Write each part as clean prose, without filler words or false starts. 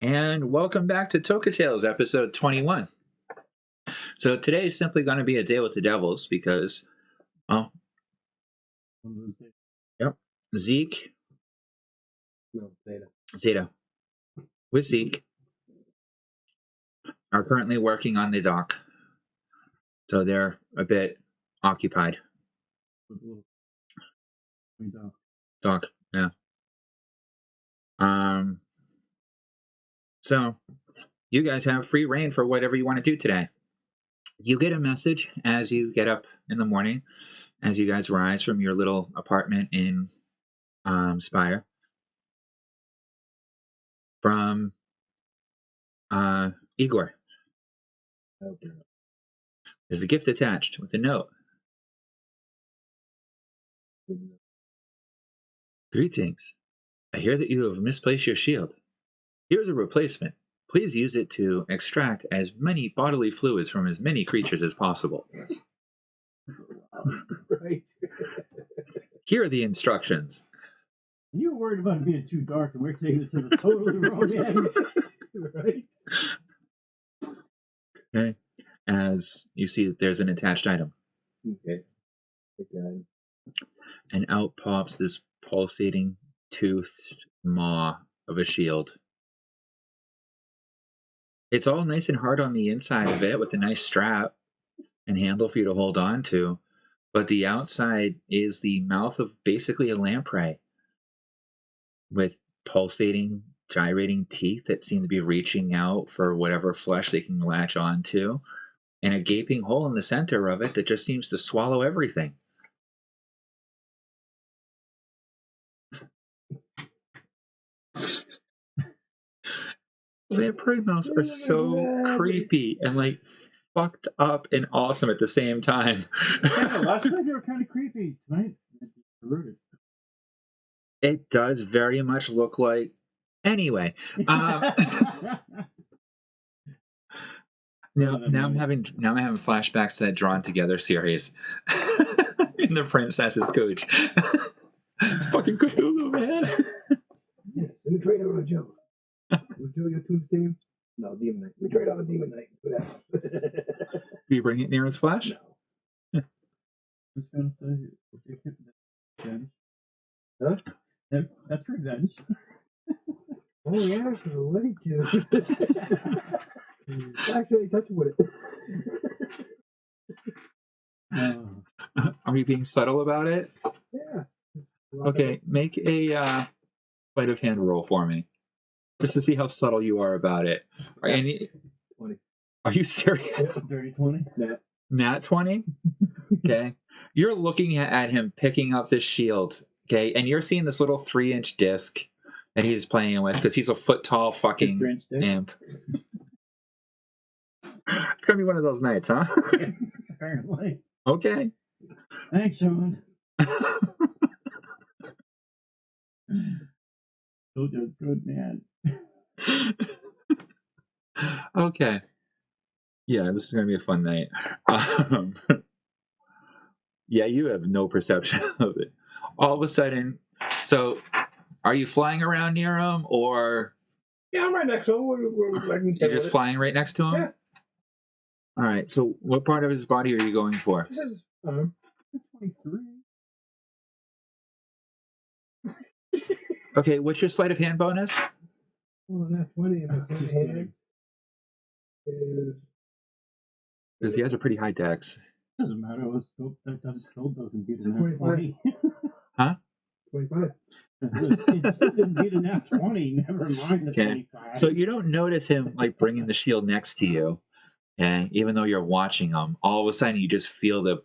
And welcome back to Toka Tales, episode 21. So today is simply going to be a day with the devils because, oh, yep, Zeke, No, Zeta. Zeta, with Zeke, are currently working on the dock. So they're a bit occupied. Dock, yeah. So you guys have free reign for whatever you want to do today. You get a message as you get up in the morning, as you guys rise from your little apartment in Spire, from Igor. Okay. There's a gift attached with a note. Greetings. I hear that you have misplaced your shield. Here's a replacement. Please use it to extract as many bodily fluids from as many creatures as possible. Right. Here are the instructions. You were worried about it being too dark, and we're taking it to the totally wrong end. Right? Okay. As you see, there's an attached item. Okay. Okay. And out pops this pulsating, toothed maw of a shield. It's all nice and hard on the inside of it with a nice strap and handle for you to hold on to. But the outside is the mouth of basically a lamprey with pulsating, gyrating teeth that seem to be reaching out for whatever flesh they can latch onto, and a gaping hole in the center of it that just seems to swallow everything. Lamprey mouths are so creepy and like fucked up and awesome at the same time. Yeah, last night they were kind of creepy. Tonight, rooted. It does very much look like. Anyway, now I'm having flashbacks to that Drawn Together series in the Princess's Coach. It's fucking Cthulhu, man. Yes, let me trade out a Joe. Would you your Tomb's team? No, Demon Knight. We trade out a Demon Knight for that. Do you bring it near his flash? No. Just gonna say, revenge. Huh? That's revenge. Oh yeah, I should have let it to. Actually, touch with it. Are you being subtle about it? Yeah. Okay, make a sleight of hand roll for me, just to see how subtle you are about it. 20. Are you serious? Dirty 20? Nat 20? Okay. You're looking at him picking up this shield, okay, and you're seeing this little 3-inch disc that he's playing with because he's a foot-tall fucking imp. It's gonna be one of those nights, huh? Apparently. Okay. Thanks, Sean. Still does good, man. Okay. Yeah, this is gonna be a fun night. Yeah, you have no perception of it. All of a sudden, so are you flying around near him, or Yeah, I'm right next to him. you're just flying right next to him? Yeah. All right. So, what part of his body are you going for? This is 23. Okay. What's your sleight of hand bonus? well, that's 20 in my Just hand. kidding. Because he has a pretty high dex. Doesn't matter. That still doesn't beat a nat 20. Huh? 25. It still didn't beat a nat 20. Never mind the 25. So you don't notice him like bringing the shield next to you, and even though you're watching him, all of a sudden you just feel the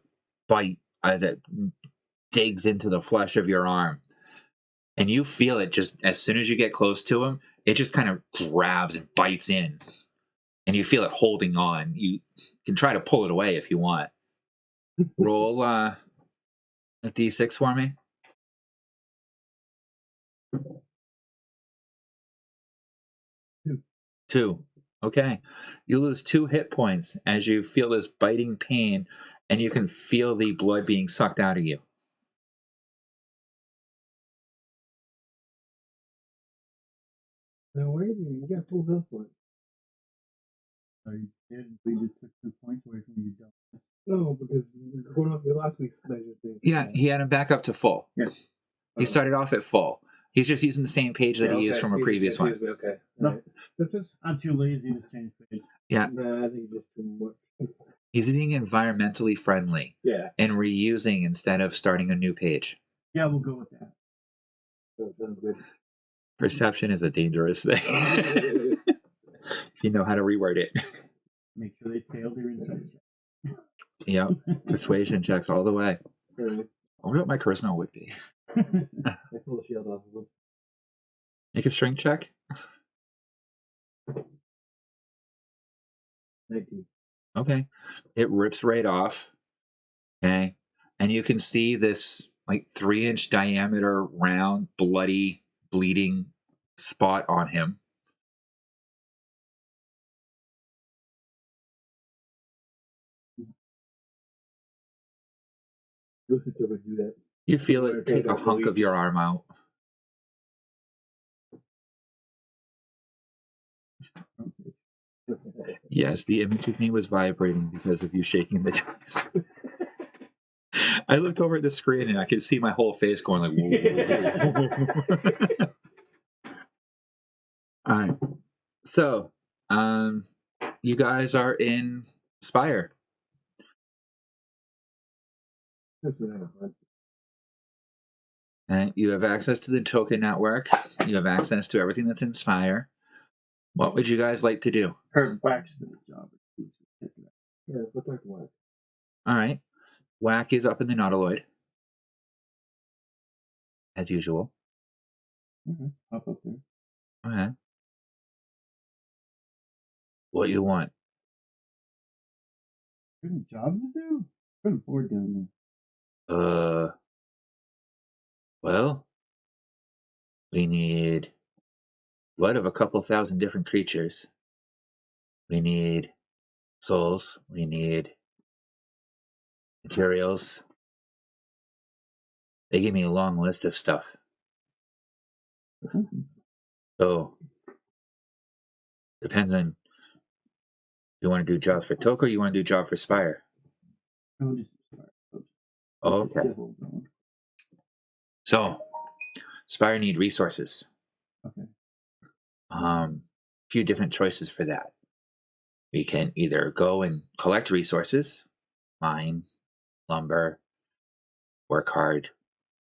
bite as it digs into the flesh of your arm, and you feel it just as soon as you get close to him. It just kind of grabs and bites in, and you feel it holding on. You can try to pull it away if you want. Roll a d6 for me. 2. Okay. You lose 2 hit points as you feel this biting pain, and you can feel the blood being sucked out of you. No way, you got full health point. So you did, but you just took 2 points away from you. No, because going off your last week's measure thing. Yeah, he had him back up to full. Yes. He started off at full. He's just using the same page that he used from a previous one. Okay. No. Alright. That's just, I'm too lazy to change page. Yeah. nah, I think you just too much. He's being environmentally friendly Yeah. and reusing instead of starting a new page. Yeah, we'll go with that. That sounds good. Perception is a dangerous thing. If you know how to reword it. Make sure they fail their insight check. Yeah. Persuasion checks all the way. Alright. I wonder what my charisma would be. I pull the shield off of him. Make a strength check. 19. Okay. It rips right off. Okay. And you can see this like 3-inch diameter, round, bloody, bleeding spot on him. Lucy would do that. You feel it take a hunk of your arm out. Yes, the image of me was vibrating because of you shaking the dice. I looked over at the screen and I could see my whole face going like, whoa. All right. So, you guys are in Spire. That's what I want. And you have access to the token network. You have access to everything that's in Spire. What would you guys like to do? Her wax for the job. Yeah, let's talk about it. All right. Whack is up in the Nautiloid. As usual. Up there. Okay. What you want? Any jobs to do? Couldn't afford doing that. Well, we need blood of a couple thousand different creatures. We need souls. We need materials. They give me a long list of stuff. So, depends on you want to do job for Toka or you want to do job for Spire. Okay. So, Spire need resources. Okay. Few different choices for that. We can either go and collect resources, mine, lumber, work hard.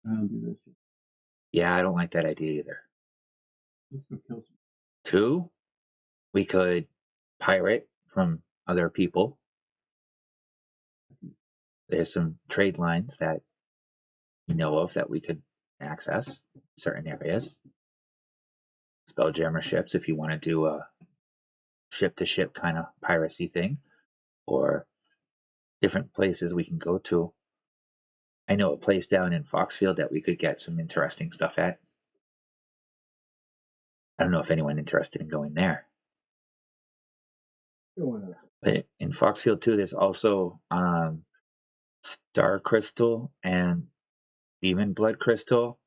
I don't do this. Yeah, I don't like that idea either. Let's go kill some. 2, we could pirate from other people. There's some trade lines that you know of that we could access in certain areas. Spelljammer ships if you want to do a ship-to-ship kind of piracy thing, or different places we can go to. I know a place down in Foxfield that we could get some interesting stuff at. I don't know if anyone interested in going there. But in Foxfield too, there's also Star Crystal and Demon Blood Crystal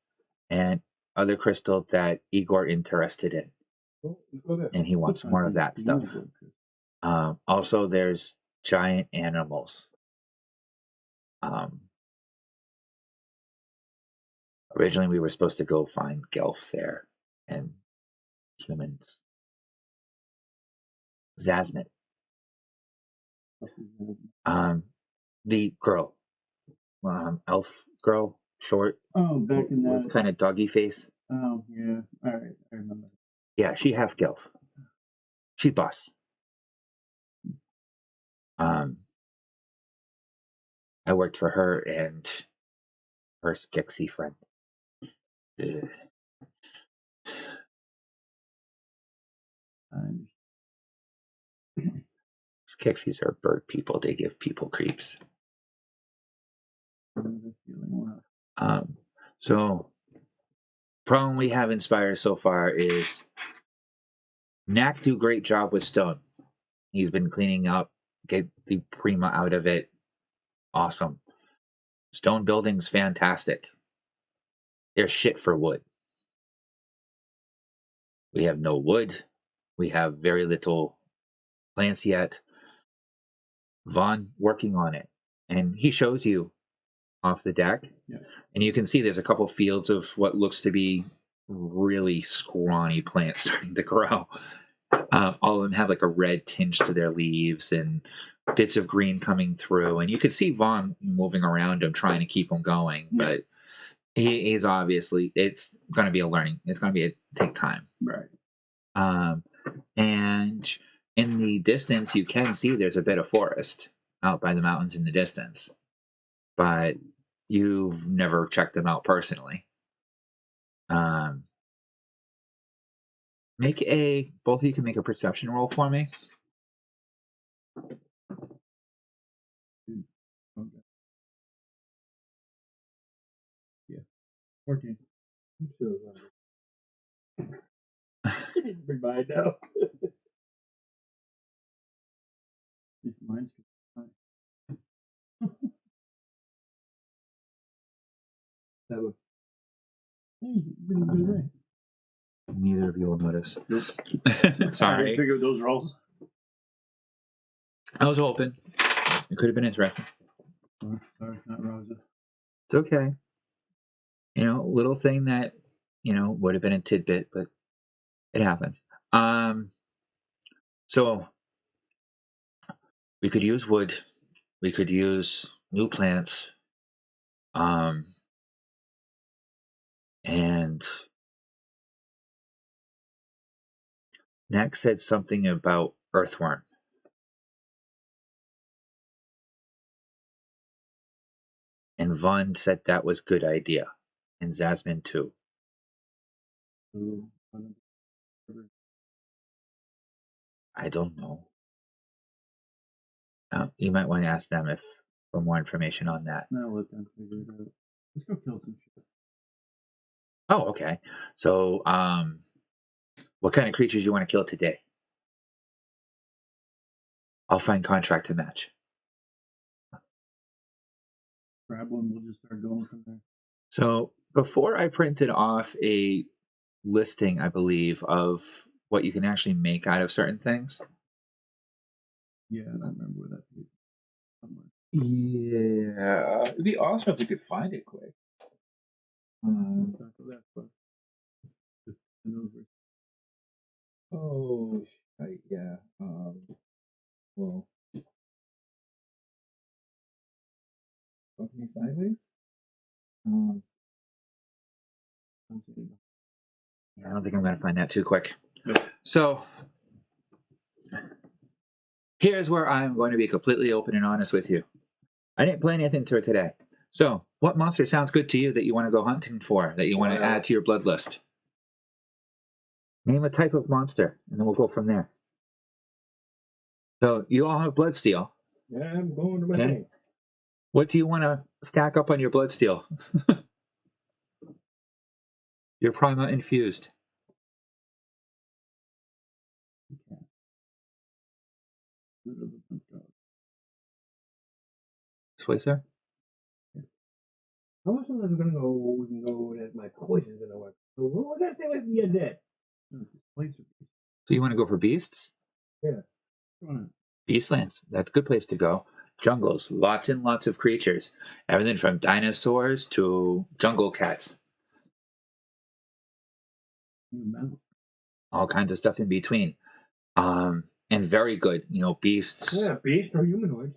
and other crystal that Igor interested in. And he wants more of that stuff. Also, there's giant animals. Originally, we were supposed to go find Gelf there and humans. Zasmit. The girl. Elf girl, short. Oh, back in that. With kind of doggy face. Oh, yeah. All right. I remember. Yeah, she half Gelf. She boss. I worked for her and her Skexy friend. Skeksis are bird people. They give people creeps. So, problem we have in Spire so far is Knack do great job with stone. He's been cleaning up, get the prima out of it. Awesome. Stone building's fantastic. They're shit for wood. We have no wood. We have very little plants yet. Vaughn working on it. And he shows you off the deck. Yeah. And you can see there's a couple fields of what looks to be really scrawny plants starting to grow. All of them have like a red tinge to their leaves and bits of green coming through. And you can see Vaughn moving around them, trying to keep them going. Yeah. But he's obviously, it's going to be a learning. It's going to take time. Right. And in the distance, you can see there's a bit of forest out by the mountains in the distance. But you've never checked them out personally. Both of you can make a perception roll for me. Okay. Yeah. 14. I'm so bring mine now. At least mine's fine. 7. Hey, you did a good day. Neither of you will notice. Nope. I Sorry. didn't figure those rolls. I was hoping. It could have been interesting. Oh, sorry, not Rosa. It's okay. Little thing that, would have been a tidbit, but it happens. So we could use wood. We could use new plants. And Nick said something about earthworm. And Vaughn said that was good idea. And Zasmine too. I don't know. You might want to ask them for more information on that. I'll let them figure it out. Let's go kill some shit. Oh, okay. So, what kind of creatures you want to kill today? I'll find contract to match. Grab one, we'll just start going from there. So, before I printed off a listing, I believe, of what you can actually make out of certain things. Yeah, I don't remember where that is. Somewhere. Yeah, it'd be awesome if we could find it quick. Not go that far. Just over. Oh, yeah. Well, fuck me sideways. I don't think I'm going to find that too quick. Nope. So, here's where I'm going to be completely open and honest with you. I didn't play anything to it today. So, what monster sounds good to you that you want to go hunting for, that you want to add to your blood list? Name a type of monster, and then we'll go from there. So, you all have Bloodsteel. Yeah, I'm going to my Okay. thing. What do you want to stack up on your Bloodsteel? Your Prima infused. Sweet, sir? How much am I going to know that my poison's going to work? So what that thing with me dead? So you want to go for beasts? Yeah. Beastlands. That's a good place to go. Jungles. Lots and lots of creatures. Everything from dinosaurs to jungle cats. All kinds of stuff in between. And very good, beasts. Yeah, beast or humanoid.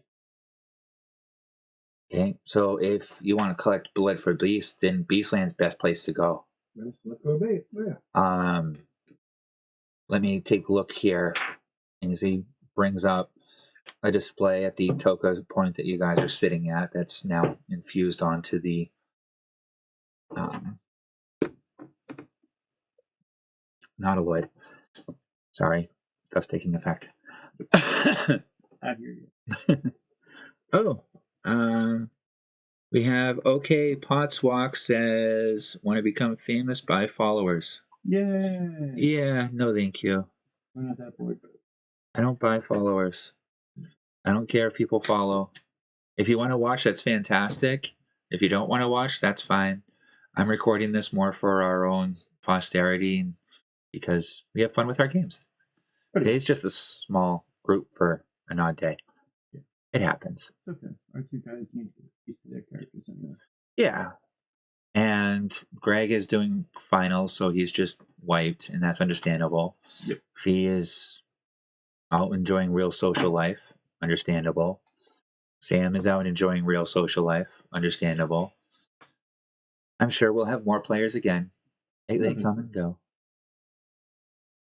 Okay, so if you want to collect blood for beasts, then Beastland's best place to go. Let's go bait. Yeah. Let me take a look here. And as he brings up a display at the Toka point that you guys are sitting at, that's now infused onto the not a wood. Sorry, stuff's taking effect. I hear you. Oh, we have OK Potswalk says, want to become famous by followers. Yay! Yeah, no thank you. We're not that bored. I don't buy followers. I don't care if people follow. If you want to watch, that's fantastic. If you don't want to watch, that's fine. I'm recording this more for our own posterity. And because we have fun with our games. Today's just a small group for an odd day. Yeah. It happens. It's okay. Our two guys need to get used to their characters anyway. Yeah. And Greg is doing finals, so he's just wiped, and that's understandable. Yep. Fee is out enjoying real social life, understandable. Sam is out enjoying real social life, understandable. I'm sure we'll have more players again. They come and go.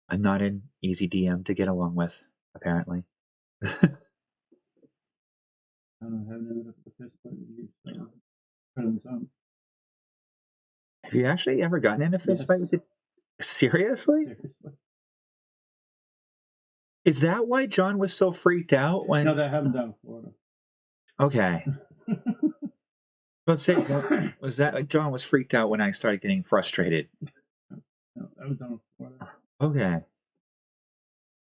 I'm not an easy DM to get along with, apparently. I don't have ended up with this, but Have you actually ever gotten in a fist fight with it? Seriously? Seriously? Is that why John was so freaked out when? No, that happened down in Florida. Okay. Let's say was that John was freaked out when I started getting frustrated. No, that was down in Florida. Okay.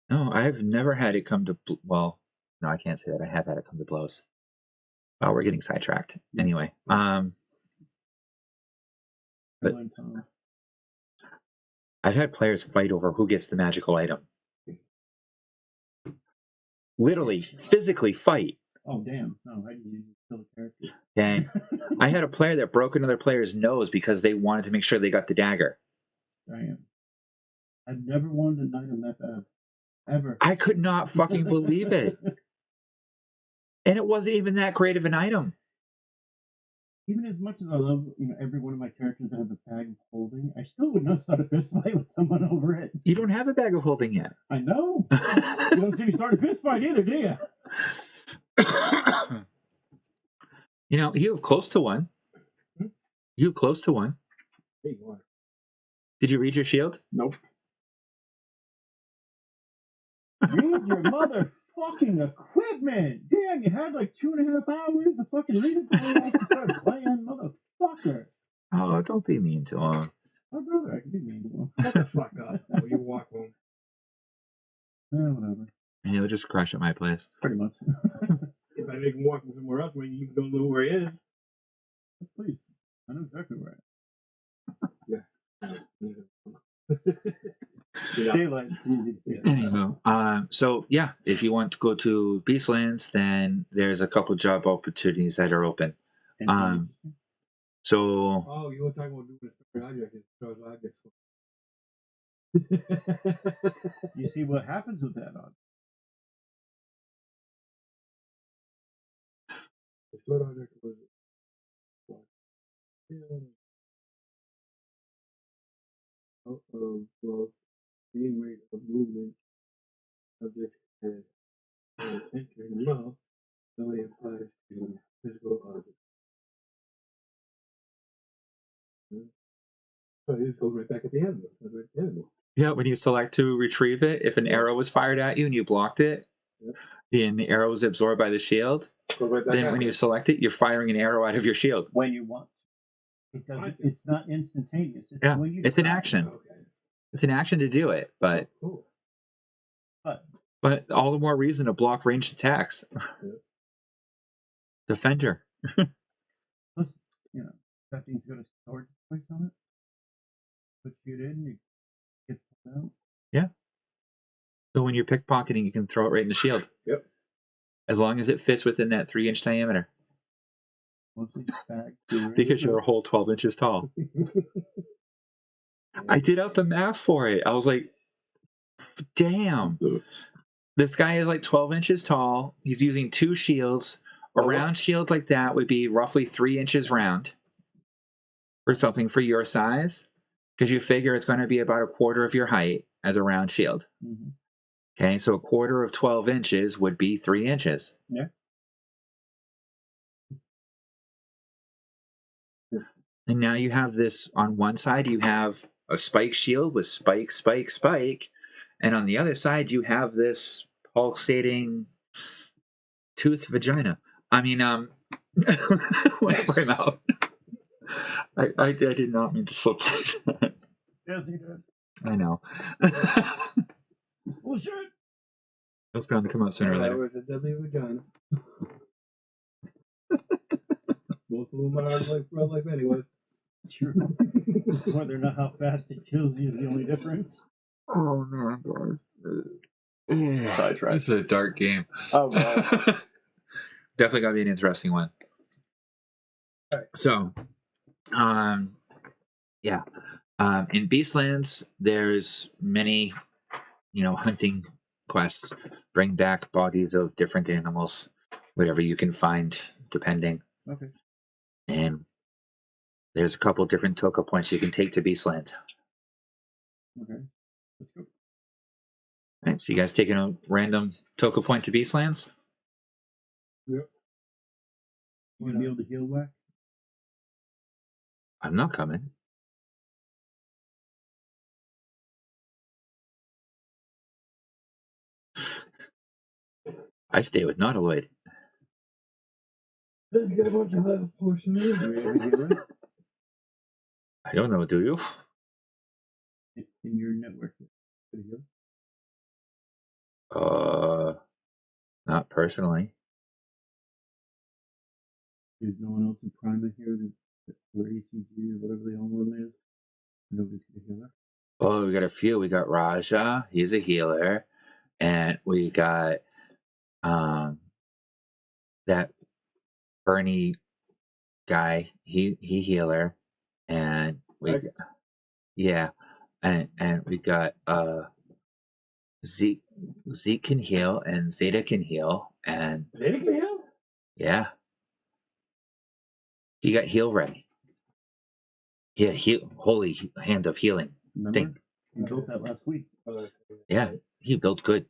No, I've never had it come to well. No, I can't say that. I have had it come to blows. Well, we're getting sidetracked. Anyway, but I've had players fight over who gets the magical item. Literally, physically fight. Oh, damn. No, I didn't kill the character. Okay. I had a player that broke another player's nose because they wanted to make sure they got the dagger. Damn. I've never wanted an item that bad. Ever. I could not fucking believe it. And it wasn't even that great of an item. Even as much as I love, every one of my characters that have a bag of holding, I still would not start a fist fight with someone over it. You don't have a bag of holding yet. I know. You don't see me start a fist fight either, do you? You have close to one. You have close to one. Hey, you are. Did you read your shield? Nope. Read your motherfucking equipment! Damn, you had like 2.5 hours to fucking read it before you actually started playing, motherfucker! Oh, don't be mean to him. My brother, I can be mean to him. Shut the fuck up. Or you walk home. Whatever. And he'll just crash at my place. Pretty much. If I make him walk somewhere else, when you don't know where he is. Please. I know exactly where I am. Yeah. Stay light. Anywho, so yeah, if you want to go to Beastlands, then there's a couple job opportunities that are open. So. Oh, you were talking about doing a story object. You see what happens with that on. The story object was. Well, being rate of movement subject has enter in mouth, so it applies to physical objects. So it just goes right back at the end. Yeah, when you select to retrieve it, if an arrow was fired at you and you blocked it, then the arrow was absorbed by the shield. Right back then when you select it, you're firing an arrow out of your shield. When you want. It doesn't. It's not instantaneous. It's when you it's an action. Okay. It's an action to do it, but Cool. But all the more reason to block ranged attacks. Defender. Plus, that thing's got a storage place on it. Put shoot in, it gets pulled out. Yeah. So when you're pickpocketing, you can throw it right in the shield. Yep. As long as it fits within that 3-inch diameter. Because you're a whole 12 inches tall. I did out the math for it. I was like, damn. This guy is like 12 inches tall. He's using 2 shields. A round shield like that would be roughly 3 inches round. Or something for your size. Because you figure it's going to be about a quarter of your height as a round shield. Mm-hmm. Okay, so a quarter of 12 inches would be 3 inches. Yeah. And now you have this, on one side, you have a spike shield with spike, spike, spike. And on the other side, you have this pulsating tooth vagina. I mean, wait for him out. I did not mean to slip like that. Yes, he did. I know. Bullshit. It's bound to come out sooner or later. That was a deadly vagina. Both of them are like real life anyway. True. Just whether or not how fast it kills you is the only difference. Oh man, guys. Sidetrack. This is a dark game. Oh, wow. Definitely gonna be an interesting one. Alright. So, yeah. In Beastlands, there's many, hunting quests. Bring back bodies of different animals, whatever you can find, depending. Okay. And there's a couple different Toka points you can take to Beastland. Okay. Let's go. All right, so you guys taking a random Toka point to Beastlands? Yep. You gonna be able to heal back? I'm not coming. I stay with Nautiloid. Let's get a bunch of health potions. Do we have a healer I don't know, do you? in your network? Could heal? Not personally. There's no one else in Prima here or ACG or whatever the home one is. Nobody's a healer. Oh, we got a few. We got Raja. He's a healer. And we got that Bernie guy. He healer. And we Okay. yeah. And we got Zeke can heal and Zeta can heal. And Zeta can heal? yeah. He got heal ready. Yeah, holy hand of healing. Remember? You built that last week. Yeah, he built good.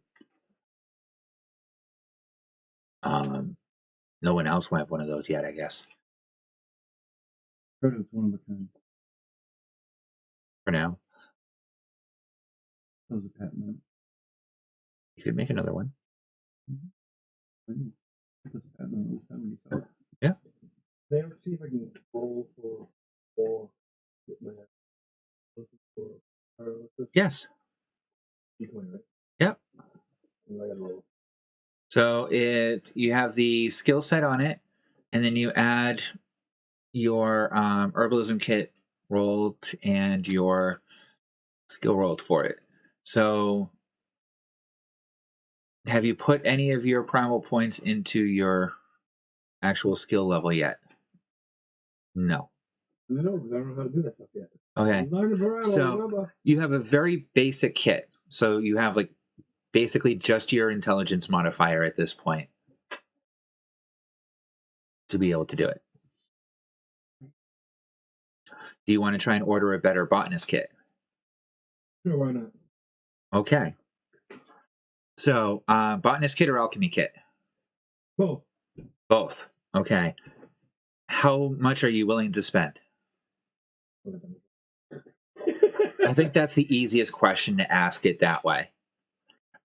No one else will have one of those yet, I guess. Heard it's one of a kind. For now, That was a patent. you could make another one. I know. It was a patent. It was 70 so. Yeah. Then see if I can roll for 4. Get my looking for paralysis. Yes. D20, right? Yep. And I gotta roll. So you have the skill set on it, and then you add your herbalism kit rolled and your skill rolled for it. So have you put any of your primal points into your actual skill level yet? No. No, because I don't know how to do that stuff yet. Okay. I'm learning variety, So remember? you have a very basic kit. So you have like basically just your intelligence modifier at this point to be able to do it. Do you want to try and order a better botanist kit? Sure, why not? Okay. So botanist kit or alchemy kit? Both. Both. Okay. How much are you willing to spend? I think that's the easiest question to ask it that way.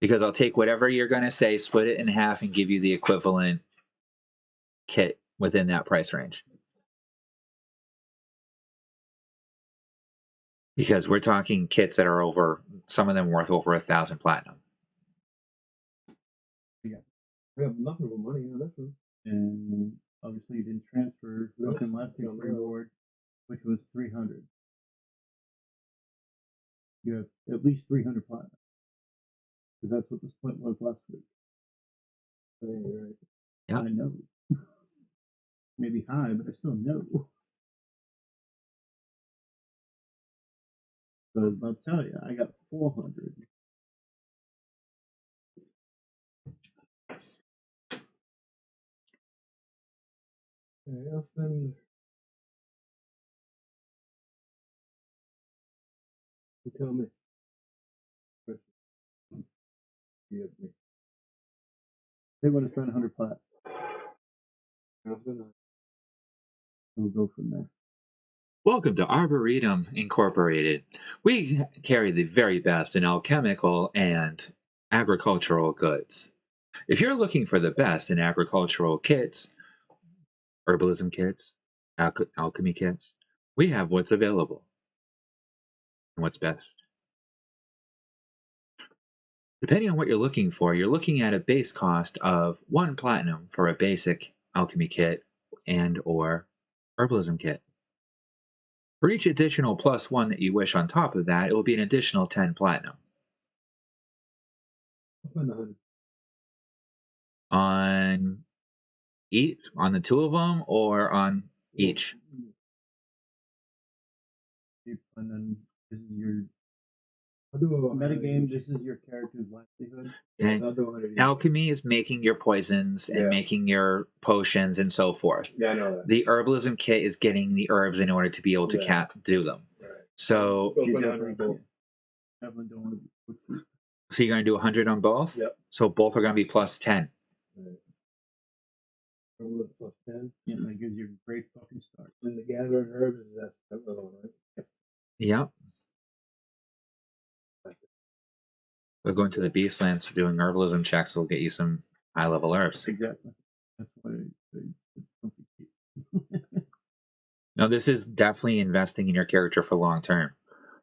Because I'll take whatever you're going to say, split it in half, and give you the equivalent kit within that price range. Because we're talking kits that are some of them worth over 1,000 platinum. Yeah. I have nothing but money on this one. And obviously you didn't transfer nothing last week's reward, which was 300. You have at least 300 platinum. Because that's what the split was last week. Yeah, you're right. Yeah. I know. Maybe high, but I still know. So I'll tell you, I got 400. Okay, I'll spend. You tell me. Yeah, me. They want to spend 100 plat. I'll spend that. We'll go from there. Welcome to Arboretum Incorporated. We carry the very best in alchemical and agricultural goods. If you're looking for the best in agricultural kits, herbalism kits, alchemy kits, we have what's available and what's best. Depending on what you're looking for, you're looking at a base cost of 1 platinum for a basic alchemy kit and or herbalism kit. For each additional +1 that you wish on top of that, it will be an additional 10 platinum. spend 100. On each? On the two of them or on each? And then this is your I'll do a metagame. This is your character's livelihood. And I'll do 100. alchemy is making your poisons and Yeah. making your potions and so forth. Yeah, I know that. The herbalism kit is getting the herbs in order to be able to Yeah. do them. Right. So, Go You spend 100 definitely, on both. definitely don't want to put so you're going to do 100 on both? Yep. So both are going to be plus 10. Right. Herbalism plus 10. yeah, that gives you a great fucking start. And the gathering herbs is that other one, right? Yep. So going to the Beastlands for doing herbalism checks will get you some high level herbs. Exactly. That's why Now, this is definitely investing in your character for long term.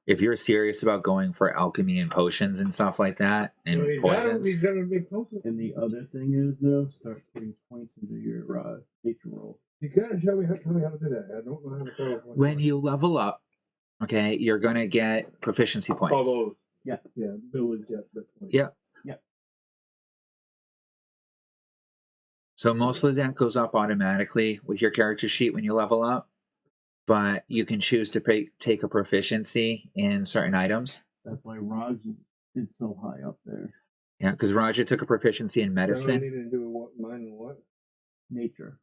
If you're serious about going for alchemy and potions and stuff like that, and poisons, He's got a big potion. And the other thing is, though, start putting points into your nature roll. You gotta tell me how to do that. I don't know how to throw a point. when you level up, okay, you're going to get proficiency all points. those. Yeah. Yeah, village get the point. Yeah. Yeah. So most of that goes up automatically with your character sheet when you level up, but you can choose to take a proficiency in certain items. That's why Raj is so high up there. Yeah, because Roger took a proficiency in I medicine. need to do what, mine and what? Nature.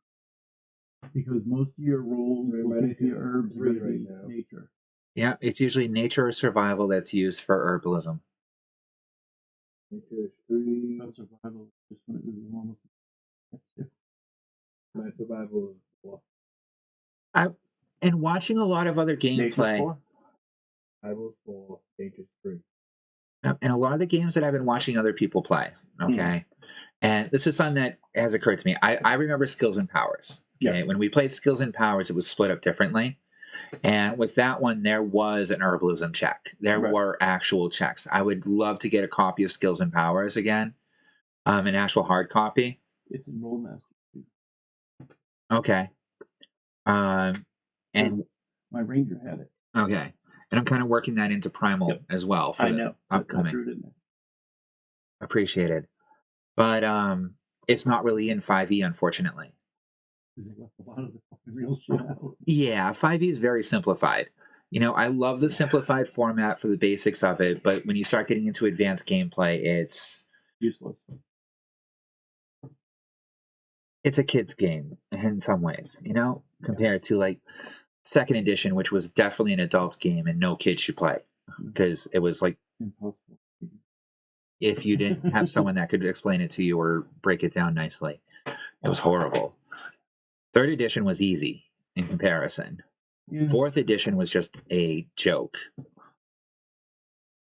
Because most of your rolls We're will ready give you to herbs read going to be right now. nature. Yeah, it's usually nature or survival that's used for herbalism. Nature is 3. Not survival, just when it was almost. That's it. My survival is 4. And watching a lot of other Nature's gameplay, 4? Survival is 4. Nature's 3. and a lot of the games that I've been watching other people play, okay, and this is something that has occurred to me. I remember skills and powers. Okay, when we played skills and powers, it was split up differently. And with that one, there was an herbalism check. There were actual checks. I would love to get a copy of Skills and Powers again, an actual hard copy. It's in Rollmaster. Okay. And my ranger had it. okay, and I'm kind of working that into Primal as well for the upcoming. Threw it in there. Appreciated, but it's not really in 5e, unfortunately. Because they left a lot of the fucking real shit out. Yeah, 5e is very simplified. You know, I love the simplified format for the basics of it, but when you start getting into advanced gameplay, it's useless. It's a kid's game in some ways, you know, compared to like 2nd edition, which was definitely an adult game and no kid should play because it was like impossible if you didn't have someone that could explain it to you or break it down nicely. It was horrible. 3rd edition was easy in comparison. Yeah. 4th edition was just a joke.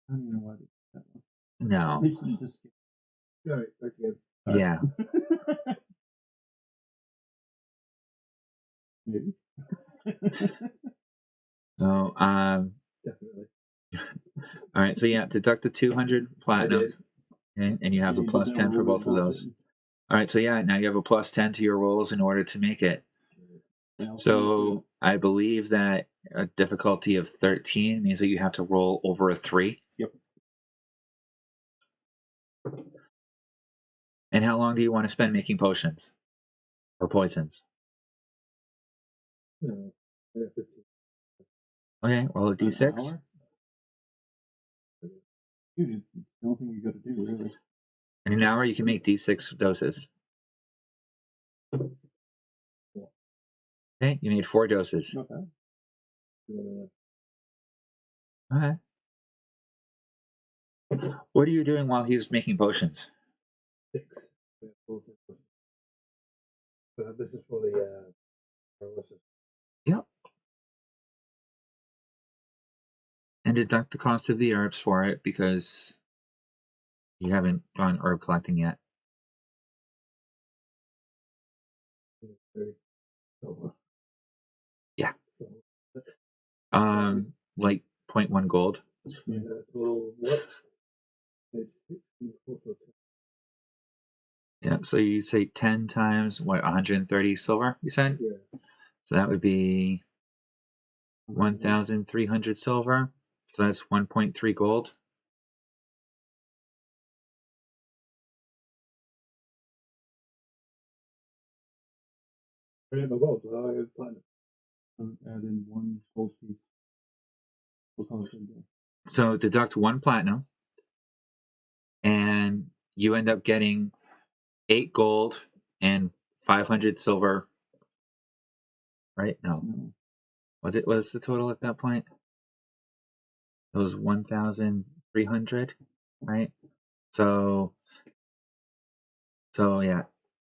I don't know why they did that one. No. They should have just All right, again. Yeah. maybe. So, Definitely. all right. So yeah, deduct the 200 platinum, okay, and you have a plus 10 for both of those. All right. So yeah, now you have a plus 10 to your rolls in order to make it. So I believe that a difficulty of 13 means that you have to roll over a 3. Yep. And how long do you want to spend making potions or poisons? Okay, roll a d6. Dude, it's the only thing you got to do, really. In an hour, you can make d6 doses. Okay, you made 4 doses. Okay. Okay. What are you doing while he's making potions? 6. This is for the Yep. And deduct the cost of the herbs for it because you haven't gone herb collecting yet. 30. Yeah. Like 0.1 gold. Total what? Yeah, so you say 10 times, what, 130 silver, you said? Yeah. So that would be 1,300 silver. So that's 1.3 gold. I have a gold, so I have platinum. Add in 1 gold piece. We'll call it a day. So deduct 1 platinum, and you end up getting 8 gold and 500 silver. Right? No. What was the total at that point? It was 1,300, right? So yeah,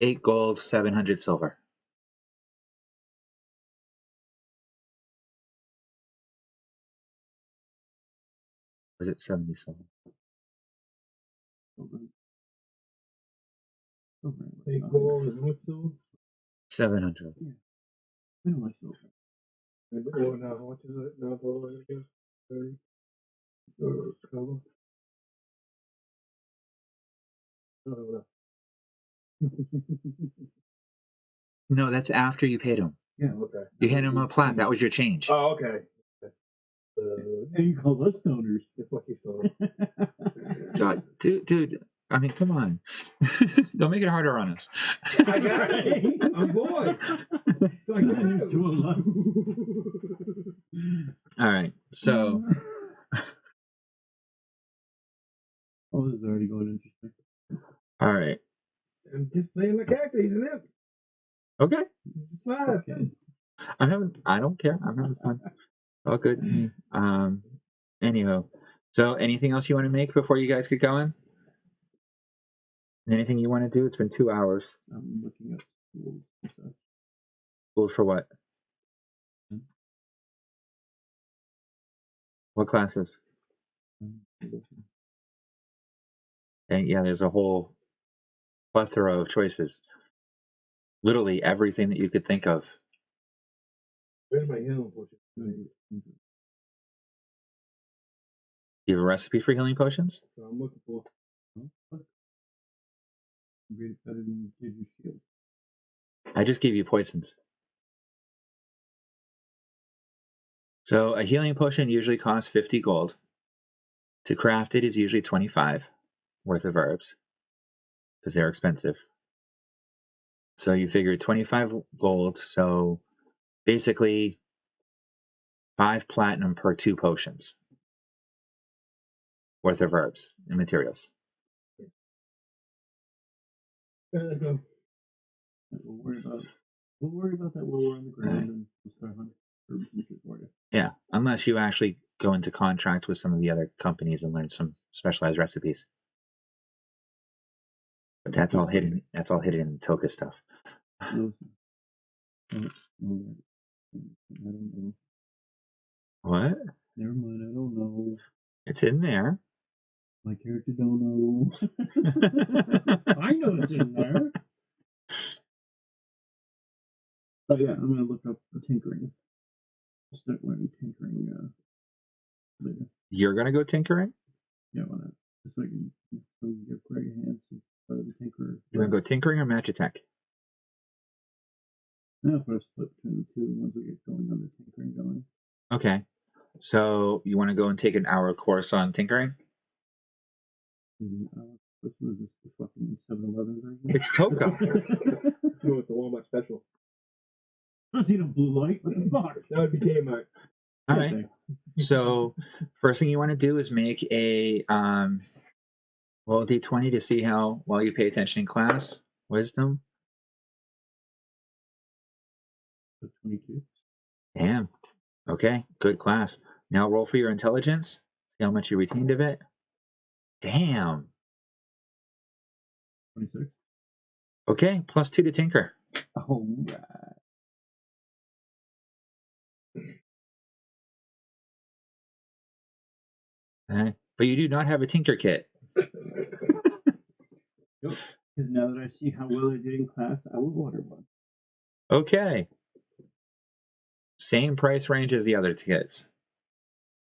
8 gold, 700 silver. Was it 70 silver? Hey, gold is what silver? 700. Yeah. I don't like silver. And oh, now how much is it now? Total again? 30. Cover. Oh, No, that's after you paid him. Yeah. okay. You handed him a plat. That was your change. Oh, okay. And you call us stoners. It's lucky story. God, dude. I mean, come on. Don't make it harder on us. I got it. I'm bored. Like, There's 2 of us. All right. So Oh, this is already going interesting. all right. I'm just playing my character. He's an imp. Okay. It's fine. Okay. I don't care. I'm having fun. All good to me. Anyhow. So anything else you want to make before you guys get going? Anything you want to do? It's been 2 hours. I'm looking at schools and stuff. Schools for what? What classes? And yeah, there's a whole plethora of choices. Literally everything that you could think of. Where's my healing potion? Do you have a recipe for healing potions? So I'm looking for. Read it better than you did your shield. I just gave you poisons. So a healing potion usually costs 50 gold. To craft it is usually 25 worth of herbs because they're expensive. So you figure 25 gold, so basically 5 platinum per 2 potions worth of herbs and materials. There they go. We'll worry about that while we're on the ground and we'll start hunting herbs and shit for you. Yeah, unless you actually go into contract with some of the other companies and learn some specialized recipes. But that's all hidden. That's all hidden in Toka stuff. No, I don't know. What? Never mind, I don't know. It's in there. My character don't know. I know it's in there. Oh yeah, I'm gonna look up tinkering. Start learning tinkering later. You're gonna go tinkering? Yeah, why not? Just so I can give Greg a hand to part of the tinkerer. You wanna go tinkering or Magitech? I'll probably split between the two once we get going on the tinkering going. Okay. So you want to go and take an hour course on tinkering? What was this? The fucking 7-Eleven version? It's Toka. No, it's the Walmart special. I see the blue light. What the fuck? That would be Kmart. All right. So first thing you want to do is make a roll a d20 to see how well you pay attention in class. Wisdom. 22. Damn. Okay. Good class. Now roll for your intelligence. See how much you retained of it. Damn. 26. Okay. +2 to tinker. Oh, right. Okay. But you do not have a tinker kit. Because now that I see how well I did in class, I will order one. Okay. Same price range as the other kits.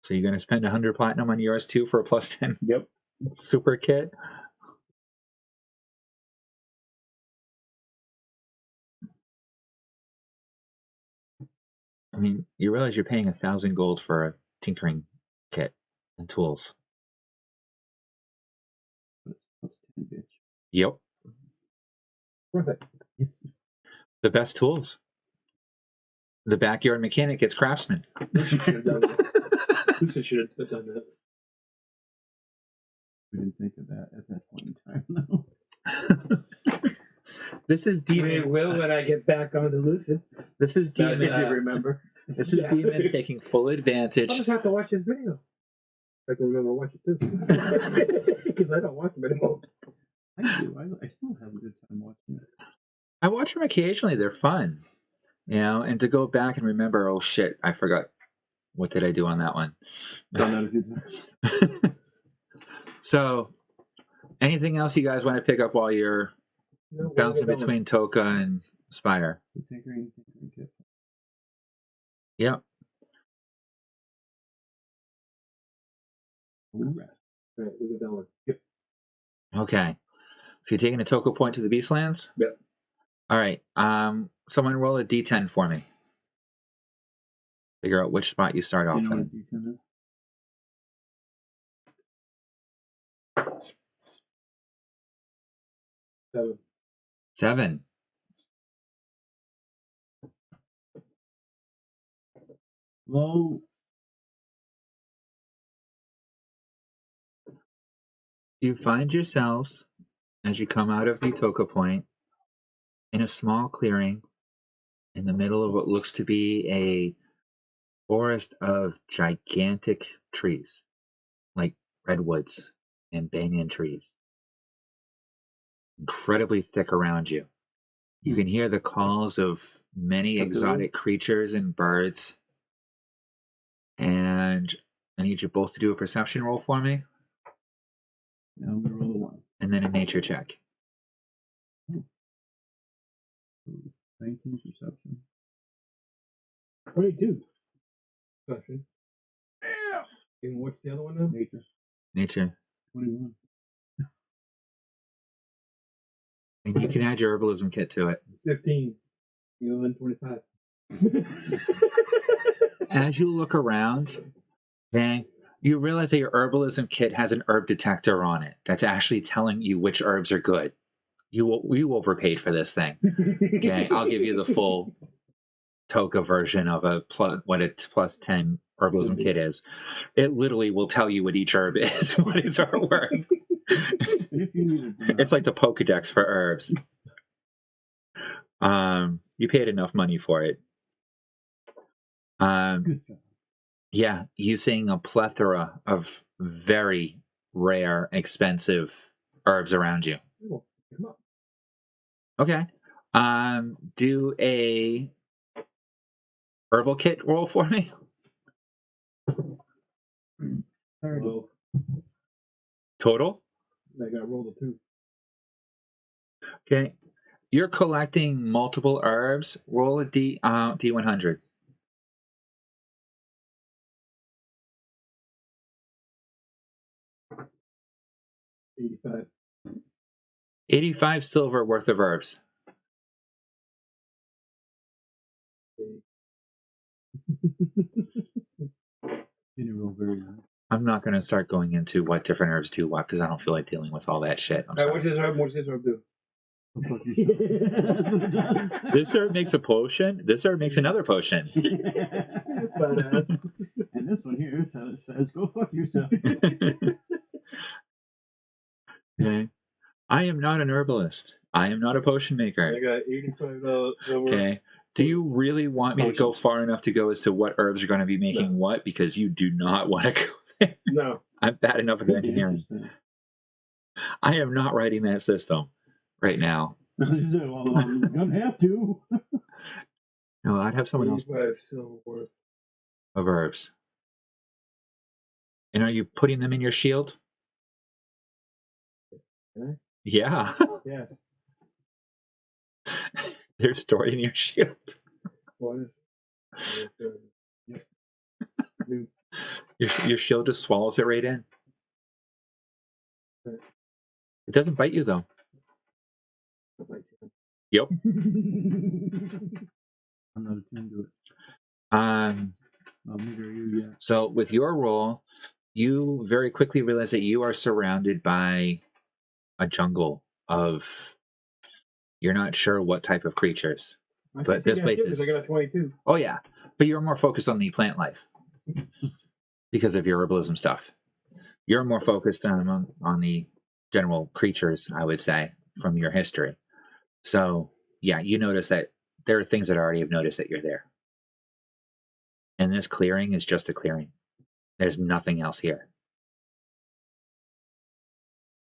So you're going to spend 100 platinum on yours too for a +10 Yep. super kit? I mean, you realize you're paying 1,000 gold for a tinkering kit and tools. That's +10, bitch. Yep. Worth it. Yes. The best tools. The backyard mechanic gets craftsman. Lucy should have done that. Lucy should have done that. We didn't think of that at that point in time, though. This is We demon. will when I get back on the Lucid. This is If you demon. remember. This is Yeah. demon taking full I'll advantage. just have to watch this video. I can remember to watch it too. Because I don't watch them anymore. I do. I still have a good time watching it. I watch them occasionally. They're fun, you know. And to go back and remember, oh shit, I forgot. What did I do on that one? Don't have a good time. So, anything else you guys want to pick up while you're No, bouncing where are we between Toka and Spire? The tinkering kit. Yep. Ooh, going? All right, we get going. Yep. Okay. So you're taking a Toka point to the Beastlands? Yep. All right. Someone roll a D10 for me. Figure out which spot you start off You know in. what D10 is? 7. 7. Low. You find yourselves, as you come out of the Toka point, in a small clearing in the middle of what looks to be a forest of gigantic trees, like redwoods and banyan trees. Incredibly thick around you. You can hear the calls of many exotic creatures and birds. And I need you both to do a perception roll for me, Now I'm going to roll a 1. and then a nature check. 19 perception. 22. Question. Yeah. And what's the other one now? Nature. Nature. 21. And you can add your herbalism kit to it. 15. 25. As you look around, okay, you realize that your herbalism kit has an herb detector on it that's actually telling you which herbs are good. You overpaid for this thing. Okay, I'll give you the full Toka version of what a plus 10 herbalism kit is. It literally will tell you what each herb is and what its worth. If you needed to know. It's like the Pokedex for herbs. You paid enough money for it. Good job. Yeah, you seeing a plethora of very rare, expensive herbs around you. Cool. Come on. Okay. Do a herbal kit roll for me. 30. Well, Total. I got to roll the 2. Okay. You're collecting multiple herbs. Roll a D100. 85. 85 silver worth of herbs. Didn't roll very high. I'm not going to start going into what different herbs do what because I don't feel like dealing with all that shit. I'm All right, sorry. what's this herb? What's this herb do? That's what it does. This herb makes a potion. This herb makes another potion. Badass. And this one here says, go fuck yourself. Okay. I am not an herbalist. I am not a potion maker. I got $85 silver. Okay. Do you really want me to go far enough to go as to what herbs are going to be making what? Because you do not want to go there. No. I'm bad enough at engineering. I am not writing that system right now. Well, I'm gonna have to. No, I'd have someone else 85 silver worth. of herbs. And are you putting them in your shield? Can I? Yeah. Yeah. They're stored in your shield. What is? Yep. New. Your shield just swallows it right in. Right. It doesn't bite you though. Yep. I'm not attuned to it. Neither are you yet. So with your roll, you very quickly realize that you are surrounded by a jungle of, you're not sure what type of creatures. But this place I is. got a 22. Oh yeah, but you're more focused on the plant life because of your herbalism stuff. You're more focused on the general creatures, I would say, from your history. So yeah, you notice that there are things that I already have noticed that you're there. And this clearing is just a clearing. There's nothing else here.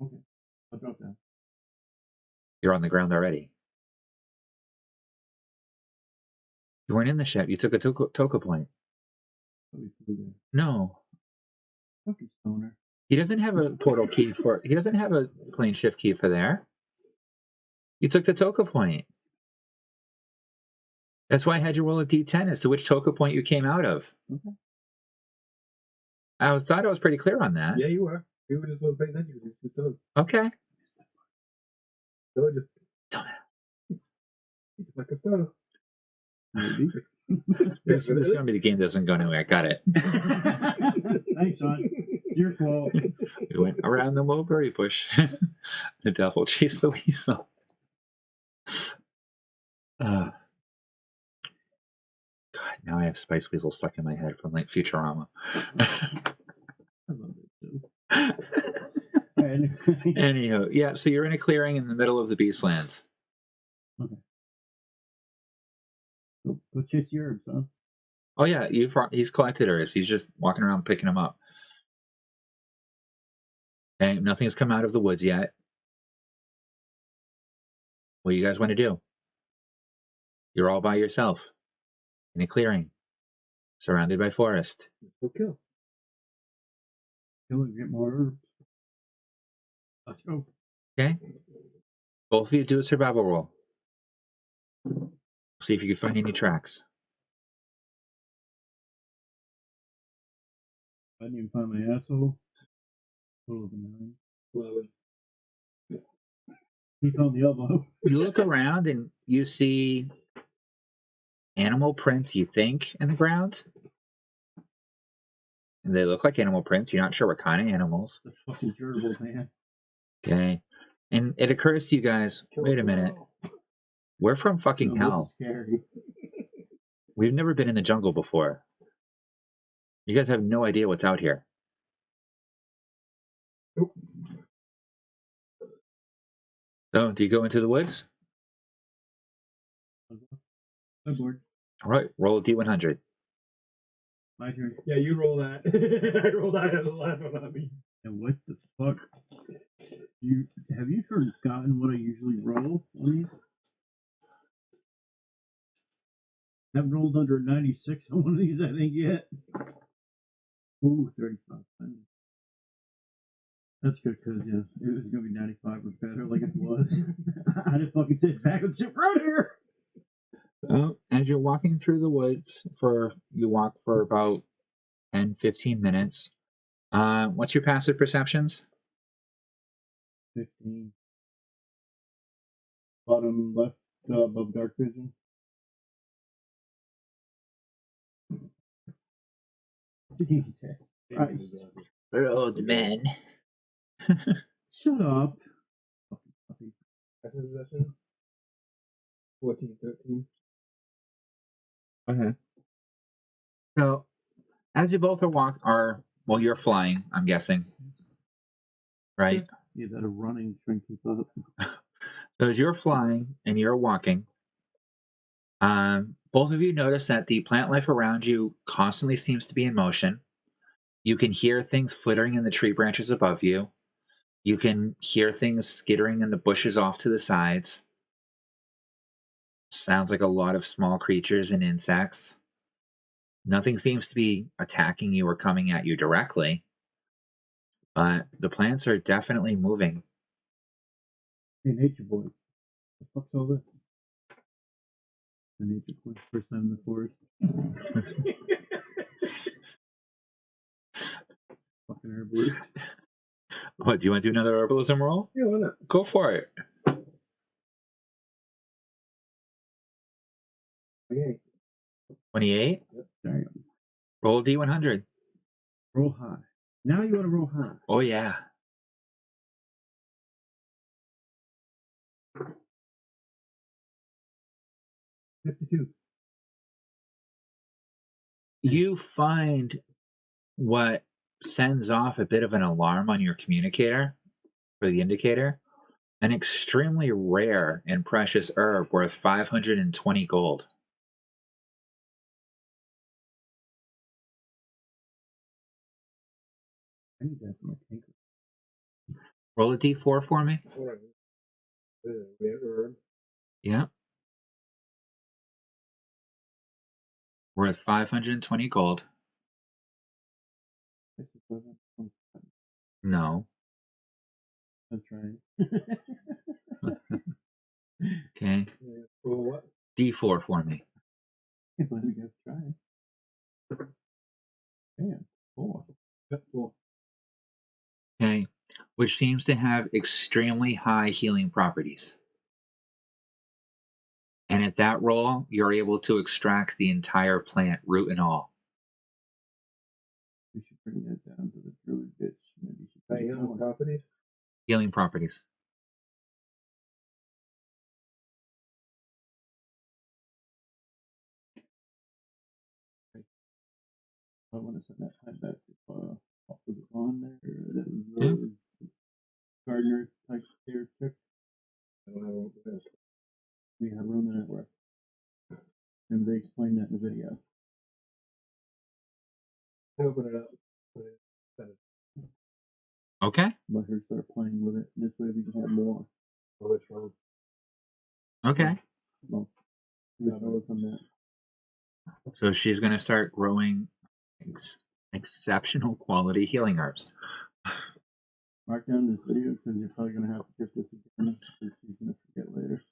Okay. I'll drop down. You're on the ground already. You weren't in the ship. You took a Toka point. Probably flew there. No. Fucking stoner. He doesn't have a portal key for. He doesn't have a plane shift key for there. You took the Toka point. That's why I had you roll a d10 as to which Toka point you came out of. Okay. I thought I was pretty clear on that. Yeah, you were. You were just going to pay attention. Okay. Told you. Dumbass. It's like a star. Maybe. This is going to be the game that doesn't go anywhere. I got it. Thanks, son. Your fault. We went around the mulberry bush. The devil chased the weasel. God, now I have Spice Weasel stuck in my head from like Futurama. I love it too. Anywho, yeah, so you're in a clearing in the middle of the Beastlands. Okay. Go chase the herbs, huh? Oh yeah, he's collected herbs. He's just walking around picking them up. Okay, nothing's come out of the woods yet. What do you guys want to do? You're all by yourself in a clearing, surrounded by forest. Go kill. Kill and get more herbs. Let's go. Okay. Both of you do a survival roll. See if you can find any tracks. I didn't even find my asshole. Total of 9. 11. He found the elbow. You look around and you see animal prints, you think, in the ground. And they look like animal prints. You're not sure what kind of animals. That's fucking gerbil, man. Okay. And it occurs to you guys, wait a minute. We're from fucking hell. This is scary. We've never been in the jungle before. You guys have no idea what's out here. Nope. So, do you go into the woods? I'm bored. All right, roll a d100. My turn. Yeah, you roll that. I rolled that as a 11 on me. And what the fuck? Have you forgotten what I usually roll on these? I haven't rolled under a 96 on one of these, I think, yet. Ooh, 35. That's good, because, yeah, it was going to be 95 or better, like it was. I didn't fucking sit back and sit right here. As you're walking through the woods, you walk for about 10-15 minutes. What's your passive perceptions? 15. Bottom left above dark vision. Jesus Christ. Old men. Shut up. Second possession. 14, 13. Okay. So, as you both you're flying, I'm guessing. Right? Yeah, that are running, trying to keep up. So as you're flying and you're walking, both of you notice that the plant life around you constantly seems to be in motion. You can hear things flittering in the tree branches above you. You can hear things skittering in the bushes off to the sides. Sounds like a lot of small creatures and insects. Nothing seems to be attacking you or coming at you directly, but the plants are definitely moving. Hey, Nature Boy. The fuck's all this? The Nature Boy. First time in the forest. Fucking herbalist. What, do you want to do another herbalism roll? Yeah, why not? Go for it. 28. 28? Yep. Damn. Roll D100. Roll high. Now you want to roll high. Oh, yeah. 52. You find what sends off a bit of an alarm on your communicator for the indicator. An extremely rare and precious herb worth 520 gold. I need that for my tank. Roll a d4 for me. All right. Rare herb. Yeah. Worth 520 gold. No. That's right. Okay. Roll what? D4 for me. Can't believe we got to try it. Damn. 4. Yep, 4. Okay. Which seems to have extremely high healing properties. And at that roll, you're able to extract the entire plant, root and all. We should bring that down to the druid bitch. Maybe she High healing properties? Healing properties. I want to send that time back to what was it on there? That was gardener type character. I don't know what it is. We have room in network. And they explained that in the video. Open it up. Put it- send it. Okay. Let her start playing with it. This way we can have more. Oh, it's wrong. Okay. Well, we can overcome that. So she's going to start growing exceptional quality healing herbs. Mark down this video because you're probably going to have to get this again because she's going to forget later.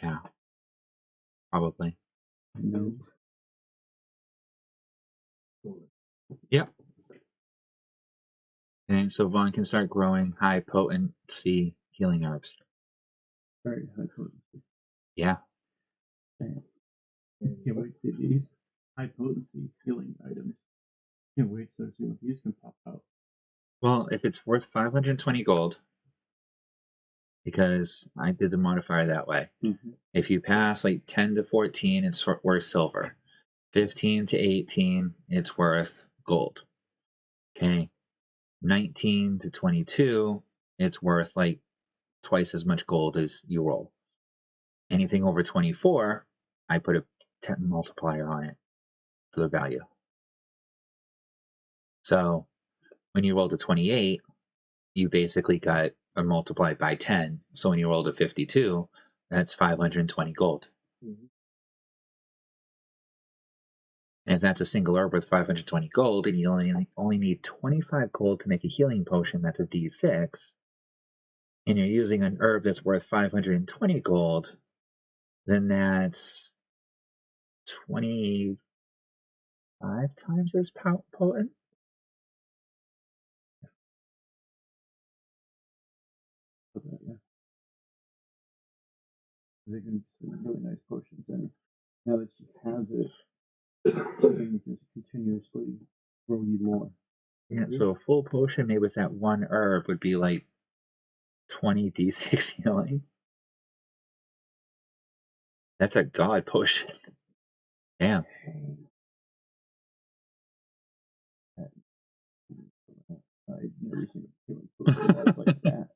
Yeah. Probably. No. Yep. And so Vaughn can start growing high potency healing herbs. Very high potency. Yeah. Damn. Can't wait to see these high potency healing items. Can't wait to see what these can pop out. Well, if it's worth 520 gold, because I did the modifier that way. Mm-hmm. If you pass like 10 to 14, it's worth silver. 15 to 18, it's worth gold. Okay. 19 to 22, it's worth like twice as much gold as you roll. Anything over 24, I put a 10 multiplier on it for the value. So when you rolled a 28, you basically got a multiplied by 10. So when you rolled a 52, that's 520 gold. Mm-hmm. And if that's a single herb with 520 gold, and you only need 25 gold to make a healing potion, that's a D6, and you're using an herb that's worth 520 gold, then that's 25 times as potent? Yeah. They can do some really nice potions, and now that she has it, she can just continuously grow you more. Yeah, so a full potion made with that one herb would be like 20 D6 healing. That's a god potion. Damn. I've never seen a healing potion that was like that.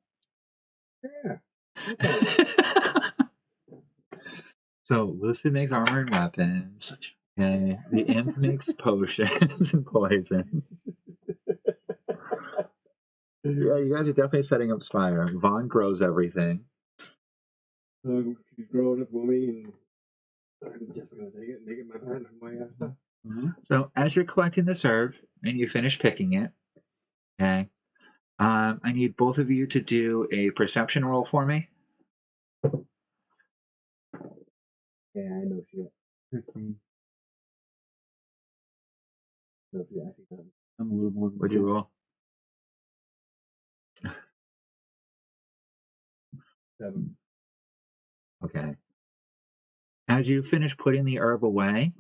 Yeah. So Lucid makes armor and weapons, and the imp makes potions and poison. Yeah, you guys are definitely setting up Spire. Vaughn grows everything. So she's growing up with me, and I'm just gonna take it, make it my plant for my stuff. Mm-hmm. So as you're collecting this herb and you finish picking it, okay, I need both of you to do a perception roll for me. Yeah, I know she got 15. no, she actually got I'm a little more. What'd you roll? 7. Okay. As you finish putting the herb away,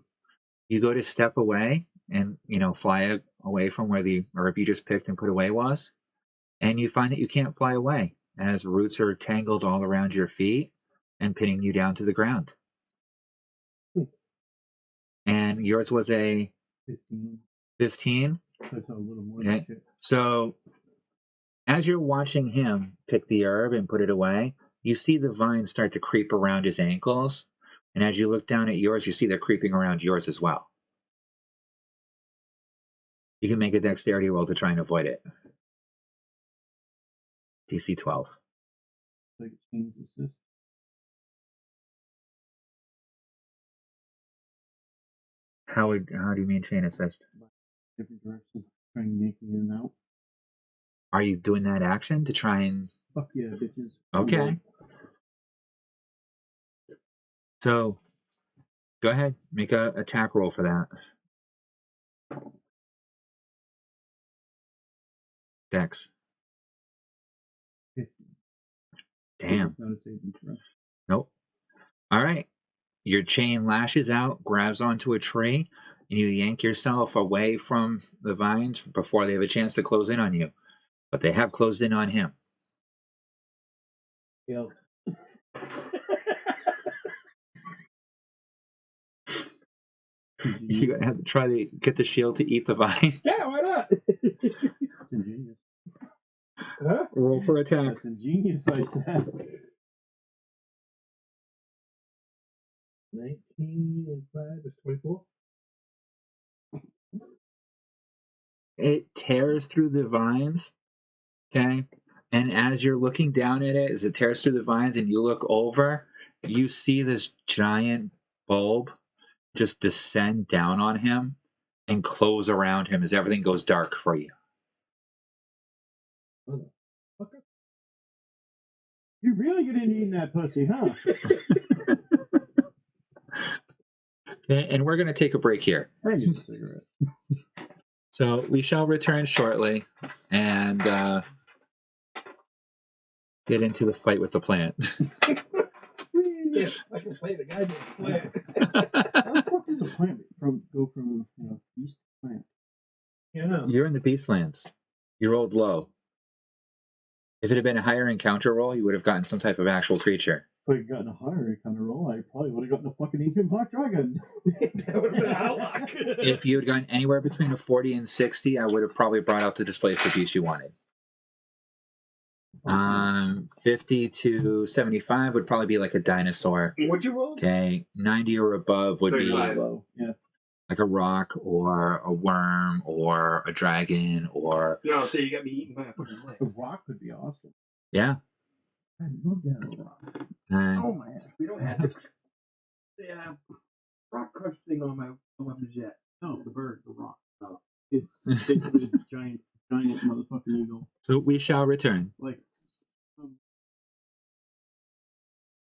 you go to step away and, fly away from where the herb you just picked and put away was, and you find that you can't fly away. as roots are tangled all around your feet and pinning you down to the ground. And yours was a 15. 15? That's a little more Okay. than shit. So as you're watching him pick the herb and put it away, you see the vines start to creep around his ankles. And as you look down at yours, you see they're creeping around yours as well. You can make a dexterity roll to try and avoid it. DC 12. Like chains assist. How do you mean chain assist? Different directions, trying to yank me in and out. Are you doing that action to try and... Fuck yeah, bitches. Okay. So, go ahead. Make a attack roll for that. Dex. 50. Damn. It's not a saving throw. Nope. All right. Your chain lashes out, grabs onto a tree, and you yank yourself away from the vines before they have a chance to close in on you. But they have closed in on him. Yo. You have to try to get the shield to eat the vines. Yeah, why not? That's ingenious. Huh? Roll for attack. That's ingenious, I said. 19 and 5 is 24. It tears through the vines, okay? And as you're looking down at it, as it tears through the vines and you look over, you see this giant bulb just descend down on him and close around him as everything goes dark for you. Okay. You're really good at eating that pussy, huh? And we're going to take a break here. I need a cigarette. So we shall return shortly and get into the fight with the plant. Yeah, I can play the goddamn plant. How the fuck does a plant go from beast to plant? Yeah. You're in the Beastlands. You rolled low. If it had been a higher encounter roll, you would have gotten some type of actual creature. If I had gotten a higher kind of roll, I probably would have gotten a fucking ancient black dragon. That would have been outlook. If you had gone anywhere between a 40 and 60, I would have probably brought out the displacer beast you wanted. 50 to 75 would probably be like a dinosaur. What'd you roll? Okay, 90 or above would be 35. Low. Yeah. like a rock or a worm or a dragon or... No, so you got me eaten by a fucking plant. A rock would be awesome. Yeah. I'd love to have a rock. Oh my god. We don't have the rock crush thing on my weapons yet. No, the bird, the rock. No. It's basically a giant motherfucking eagle. So we shall return. Like